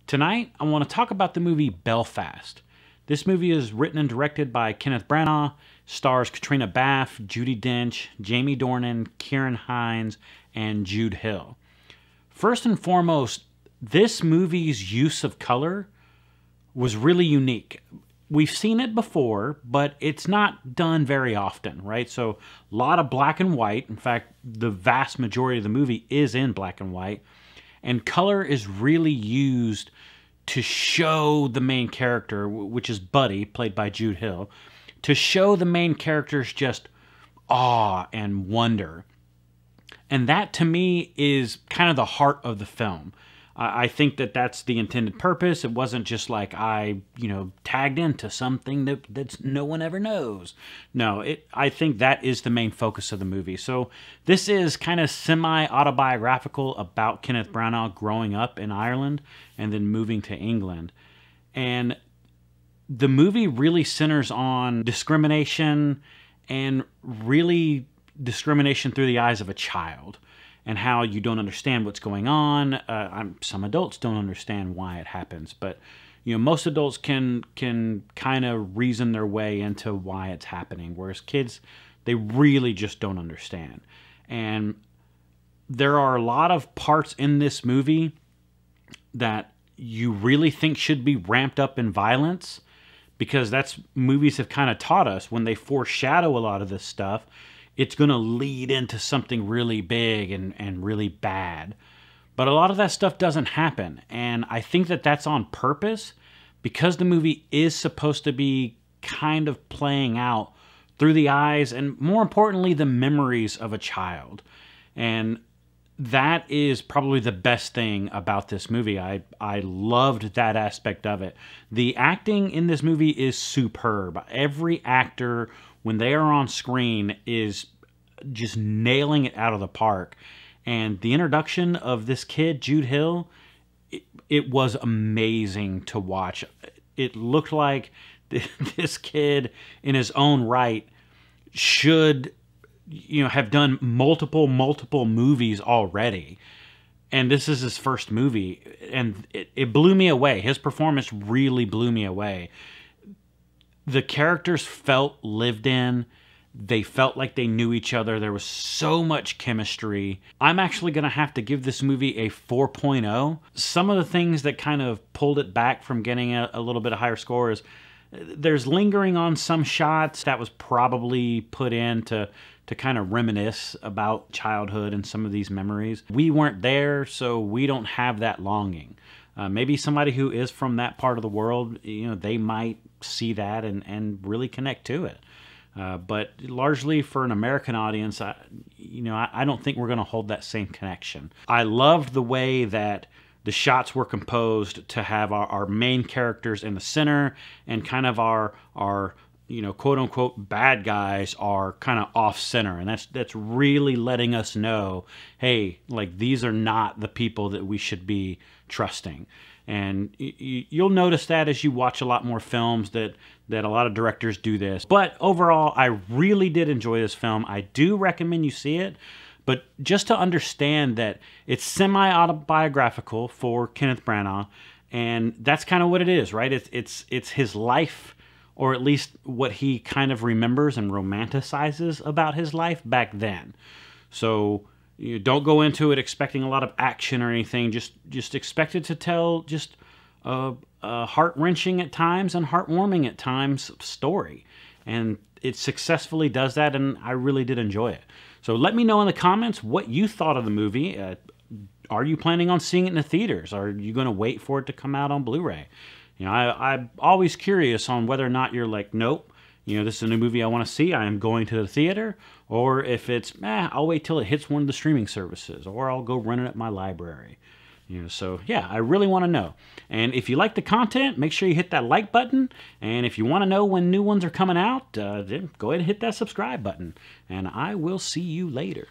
Tonight, I want to talk about the movie Belfast. This movie is written and directed by Kenneth Branagh, stars Caitriona Balfe, Judi Dench, Jamie Dornan, Ciarán Hinds, and Jude Hill. First and foremost, this movie's use of color was really unique. We've seen it before, but it's not done very often, right? So a lot of black and white. In fact, the vast majority of the movie is in black and white. And color is really used to show the main character, which is Buddy, played by Jude Hill, to show the main character's just awe and wonder. And that, to me, is kind of the heart of the film. I think that that's the intended purpose. It wasn't just like I, tagged into something that no one ever knows. No, I think that is the main focus of the movie. So this is kind of semi-autobiographical about Kenneth Branagh growing up in Ireland and then moving to England. And the movie really centers on discrimination, and really discrimination through the eyes of a child, and how you don't understand what's going on. Some adults don't understand why it happens, but most adults can kind of reason their way into why it's happening, whereas kids, they really just don't understand. And there are a lot of parts in this movie that you really think should be ramped up in violence, because that's movies have kind of taught us when they foreshadow a lot of this stuff, it's going to lead into something really big and really bad. But a lot of that stuff doesn't happen. And I think that that's on purpose, because the movie is supposed to be kind of playing out through the eyes and, more importantly, the memories of a child. And that is probably the best thing about this movie. I loved that aspect of it. The acting in this movie is superb. Every actor, when they are on screen, is just nailing it out of the park. And the introduction of this kid, Jude Hill, it was amazing to watch. It looked like this kid, in his own right, should have done multiple movies already. And this is his first movie. And it blew me away. His performance really blew me away. The characters felt lived in. They felt like they knew each other. There was so much chemistry. I'm actually going to have to give this movie a 4.0. Some of the things that kind of pulled it back from getting a little bit of higher score is there's lingering on some shots that was probably put in to kind of reminisce about childhood and some of these memories. We weren't there, so we don't have that longing. Maybe somebody who is from that part of the world, they might see that and really connect to it. But largely for an American audience, I don't think we're going to hold that same connection. I loved the way that the shots were composed to have our main characters in the center, and kind of our quote unquote bad guys are kind of off center. And that's really letting us know, hey, like, these are not the people that we should be trusting. And you'll notice that as you watch a lot more films that a lot of directors do this. But overall, I really did enjoy this film. I do recommend you see it. But just to understand that it's semi-autobiographical for Kenneth Branagh, and that's kind of what it is, right? It's his life, or at least what he kind of remembers and romanticizes about his life back then. So you don't go into it expecting a lot of action or anything. Just expect it to tell just a heart-wrenching at times and heartwarming at times story. And it successfully does that, and I really did enjoy it. So let me know in the comments what you thought of the movie. Are you planning on seeing it in the theaters? Are you going to wait for it to come out on Blu-ray? I'm always curious on whether or not you're like, nope, this is a new movie I want to see, I am going to the theater. Or if it's, I'll wait till it hits one of the streaming services, or I'll go rent it at my library. So yeah, I really want to know. And if you like the content, make sure you hit that like button. And if you want to know when new ones are coming out, then go ahead and hit that subscribe button. And I will see you later.